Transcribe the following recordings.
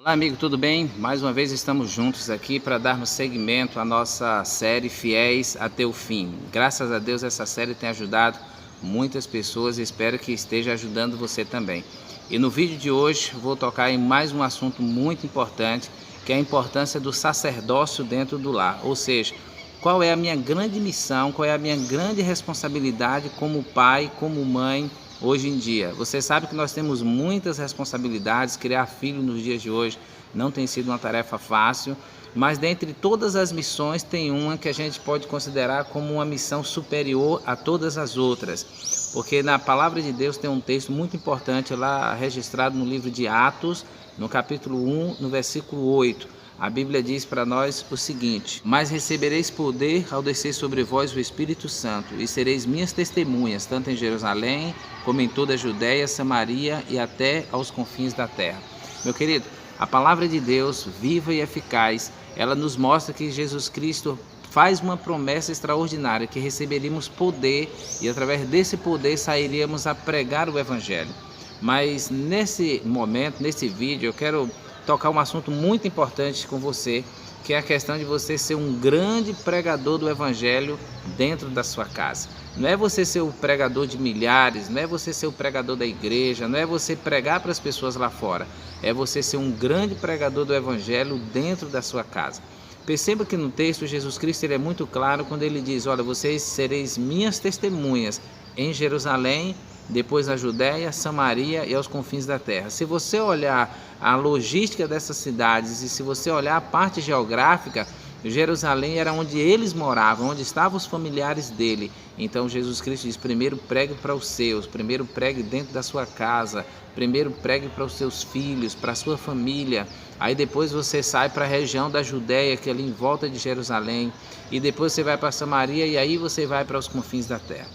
Olá, amigo, tudo bem? Mais uma vez estamos juntos aqui para darmos seguimento à nossa série Fiéis até o Fim. Graças a Deus essa série tem ajudado muitas pessoas e espero que esteja ajudando você também. E no vídeo de hoje vou tocar em mais um assunto muito importante, que é a importância do sacerdócio dentro do lar. Ou seja, qual é a minha grande missão, qual é a minha grande responsabilidade como pai, como mãe, hoje em dia. Você sabe que nós temos muitas responsabilidades, criar filho nos dias de hoje não tem sido uma tarefa fácil, mas dentre todas as missões tem uma que a gente pode considerar como uma missão superior a todas as outras, porque na palavra de Deus tem um texto muito importante lá registrado no livro de Atos, no capítulo 1, no versículo 8. A Bíblia diz para nós o seguinte: mas recebereis poder ao descer sobre vós o Espírito Santo, e sereis minhas testemunhas, tanto em Jerusalém, como em toda a Judéia, Samaria e até aos confins da terra. Meu querido, a palavra de Deus, viva e eficaz, ela nos mostra que Jesus Cristo faz uma promessa extraordinária, que receberíamos poder e através desse poder sairíamos a pregar o Evangelho. Mas nesse momento, nesse vídeo, eu quero tocar um assunto muito importante com você, que é a questão de você ser um grande pregador do Evangelho dentro da sua casa. Não é você ser o pregador de milhares, não é você ser o pregador da igreja, não é você pregar para as pessoas lá fora, é você ser um grande pregador do Evangelho dentro da sua casa. Perceba que no texto Jesus Cristo ele é muito claro quando ele diz: olha, vocês sereis minhas testemunhas em Jerusalém, depois na Judéia, Samaria e aos confins da terra. Se você olhar a logística dessas cidades e se você olhar a parte geográfica, Jerusalém era onde eles moravam, onde estavam os familiares dele. Então Jesus Cristo diz: primeiro pregue para os seus, primeiro pregue dentro da sua casa, primeiro pregue para os seus filhos, para a sua família. Aí depois você sai para a região da Judéia, que é ali em volta de Jerusalém, e depois você vai para Samaria e aí você vai para os confins da terra.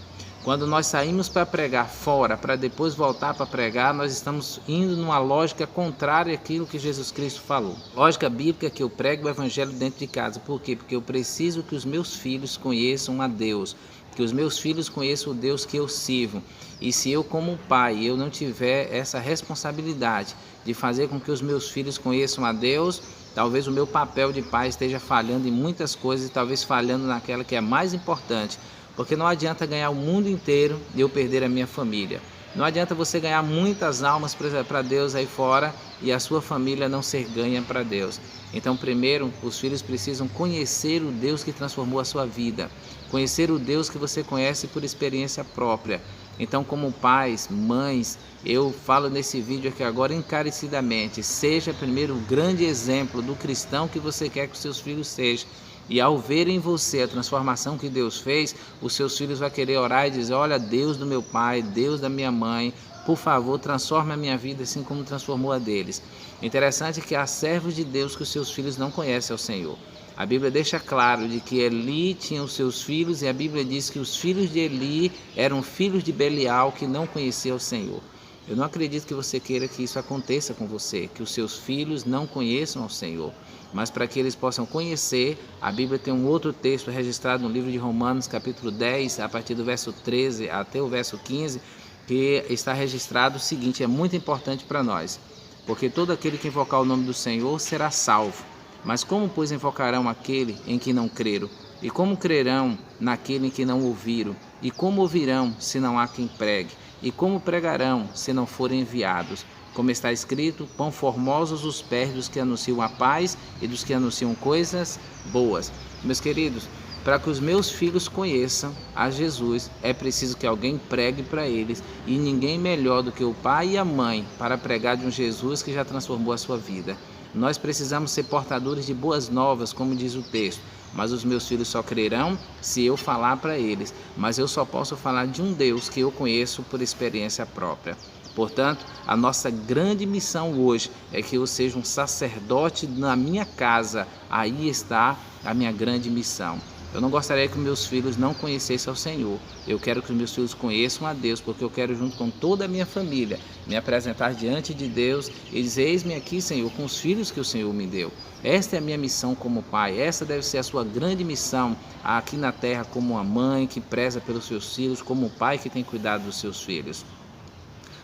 Quando nós saímos para pregar fora, para depois voltar para pregar, nós estamos indo numa lógica contrária àquilo que Jesus Cristo falou. Lógica bíblica que eu prego o Evangelho dentro de casa. Por quê? Porque eu preciso que os meus filhos conheçam a Deus, que os meus filhos conheçam o Deus que eu sirvo. E se eu, como pai, eu não tiver essa responsabilidade de fazer com que os meus filhos conheçam a Deus, talvez o meu papel de pai esteja falhando em muitas coisas e talvez falhando naquela que é mais importante. Porque não adianta ganhar o mundo inteiro e eu perder a minha família. Não adianta você ganhar muitas almas para Deus aí fora e a sua família não ser ganha para Deus. Então, primeiro, os filhos precisam conhecer o Deus que transformou a sua vida. Conhecer o Deus que você conhece por experiência própria. Então, como pais, mães, eu falo nesse vídeo aqui agora encarecidamente: seja primeiro o grande exemplo do cristão que você quer que os seus filhos sejam. E ao ver em você a transformação que Deus fez, os seus filhos vão querer orar e dizer: olha, Deus do meu pai, Deus da minha mãe, por favor, transforme a minha vida assim como transformou a deles. Interessante que há servos de Deus que os seus filhos não conhecem ao Senhor. A Bíblia deixa claro de que Eli tinha os seus filhos e a Bíblia diz que os filhos de Eli eram filhos de Belial que não conheciam o Senhor. Eu não acredito que você queira que isso aconteça com você, que os seus filhos não conheçam ao Senhor. Mas para que eles possam conhecer, a Bíblia tem um outro texto registrado no livro de Romanos, capítulo 10, a partir do verso 13 até o verso 15, que está registrado o seguinte: é muito importante para nós. Porque todo aquele que invocar o nome do Senhor será salvo. Mas como, pois, invocarão aquele em que não creram? E como crerão naquele em que não ouviram? E como ouvirão, se não há quem pregue? E como pregarão, se não forem enviados? Como está escrito: quão formosos os pés dos que anunciam a paz e dos que anunciam coisas boas. Meus queridos, para que os meus filhos conheçam a Jesus, é preciso que alguém pregue para eles, e ninguém melhor do que o pai e a mãe para pregar de um Jesus que já transformou a sua vida. Nós precisamos ser portadores de boas novas, como diz o texto. Mas os meus filhos só crerão se eu falar para eles. Mas eu só posso falar de um Deus que eu conheço por experiência própria. Portanto, a nossa grande missão hoje é que eu seja um sacerdote na minha casa. Aí está a minha grande missão. Eu não gostaria que meus filhos não conhecessem ao Senhor. Eu quero que os meus filhos conheçam a Deus, porque eu quero, junto com toda a minha família, me apresentar diante de Deus e dizer: eis-me aqui, Senhor, com os filhos que o Senhor me deu. Esta é a minha missão como pai, essa deve ser a sua grande missão aqui na terra, como uma mãe que preza pelos seus filhos, como um pai que tem cuidado dos seus filhos.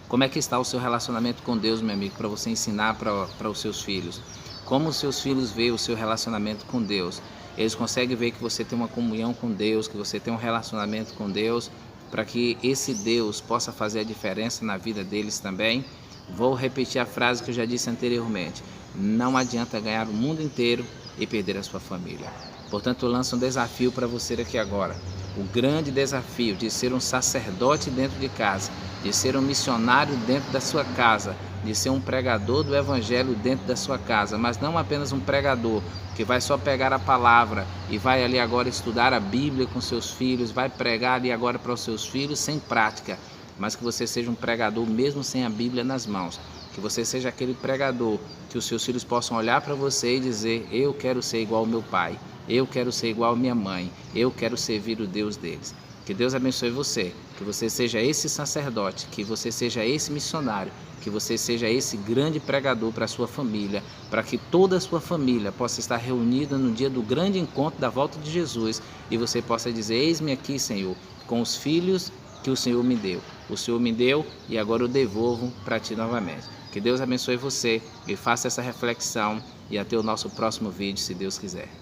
Como é que está o seu relacionamento com Deus, meu amigo, para você ensinar para os seus filhos? Como os seus filhos veem o seu relacionamento com Deus? Eles conseguem ver que você tem uma comunhão com Deus, que você tem um relacionamento com Deus, para que esse Deus possa fazer a diferença na vida deles também? Vou repetir a frase que eu já disse anteriormente. Não adianta ganhar o mundo inteiro e perder a sua família. Portanto, eu lanço um desafio para você aqui agora. O grande desafio de ser um sacerdote dentro de casa, de ser um missionário dentro da sua casa, de ser um pregador do evangelho dentro da sua casa, mas não apenas um pregador que vai só pegar a palavra e vai ali agora estudar a Bíblia com seus filhos, vai pregar ali agora para os seus filhos sem prática, mas que você seja um pregador mesmo sem a Bíblia nas mãos, que você seja aquele pregador que os seus filhos possam olhar para você e dizer: eu quero ser igual ao meu pai, eu quero ser igual à minha mãe, eu quero servir o Deus deles. Que Deus abençoe você, que você seja esse sacerdote, que você seja esse missionário, que você seja esse grande pregador para a sua família, para que toda a sua família possa estar reunida no dia do grande encontro da volta de Jesus e você possa dizer: eis-me aqui, Senhor, com os filhos que o Senhor me deu. O Senhor me deu e agora eu devolvo para ti novamente. Que Deus abençoe você e faça essa reflexão e até o nosso próximo vídeo, se Deus quiser.